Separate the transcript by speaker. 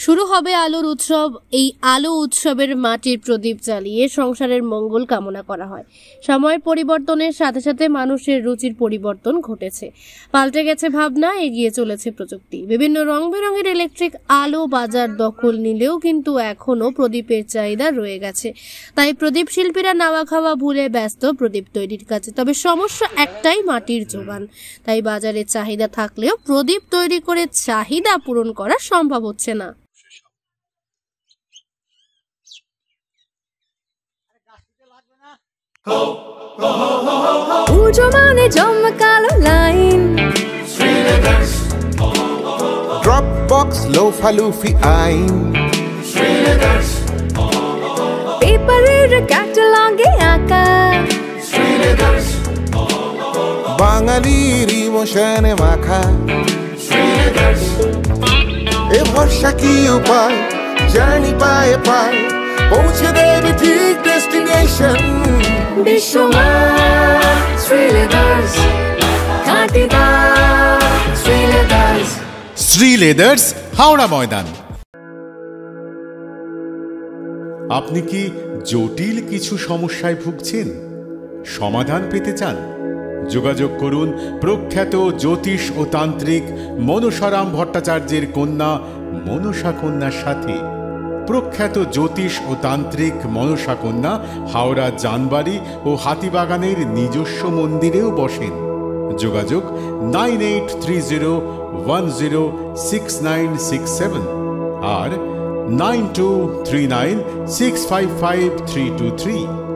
Speaker 1: শুরু হবে আলোর উৎসব। এই আলো উৎসবের মাটির প্রদীপ জ্বালিয়ে সংসারের মঙ্গল কামনা করা হয়। সময়ের পরিবর্তনের সাথে সাথে মানুষের রুচির পরিবর্তন ঘটেছে, পাল্টে গেছে ভাবনা, এগিয়ে চলেছে প্রযুক্তি। বিভিন্ন রং বেরঙের ইলেকট্রিক আলো বাজার দখল নিলেও কিন্তু এখনো প্রদীপের চাহিদা রয়ে গেছে। তাই প্রদীপ শিল্পীরা নাওয়া খাওয়া ভুলে ব্যস্ত প্রদীপ তৈরির কাছে। তবে সমস্যা একটাই, মাটির যোগান। তাই বাজারে চাহিদা থাকলেও প্রদীপ তৈরি করে চাহিদা পূরণ করা সম্ভব হচ্ছে না।
Speaker 2: পুজো মানে জমকালো লাইন,
Speaker 3: ড্রপ বক্স লোফালুফি আইন,
Speaker 2: পেপারের ক্যাটালগে আঁকা,
Speaker 3: বাঙালির ইমোশনে মাখা। এ ভরসা কি উপায়, জার্নি পায়ে পায় পৌঁছে দেবে ঠিক ডেস্টিনেশন।
Speaker 2: বিশ্বমান শ্রীলেদার্স, খাঁটিদার শ্রীলেদার্স।
Speaker 4: শ্রী লেদার্স, হাওড়া ময়দান। আপনি কি জটিল কিছু সমস্যায় ভুগছেন, সমাধান পেতে চান? যোগাযোগ করুন প্রখ্যাত জ্যোতিষ ও তান্ত্রিক মনসারাম ভট্টাচার্যের কন্যা মনসা কন্যার সাথে। প্রখ্যাত জ্যোতিষ ও তান্ত্রিক মনসা কন্যা হাওড়া জানবাড়ি ও হাতিবাগানের নিজস্ব মন্দিরেও বসেন। যোগাযোগ 9830106967 আর 9239655323।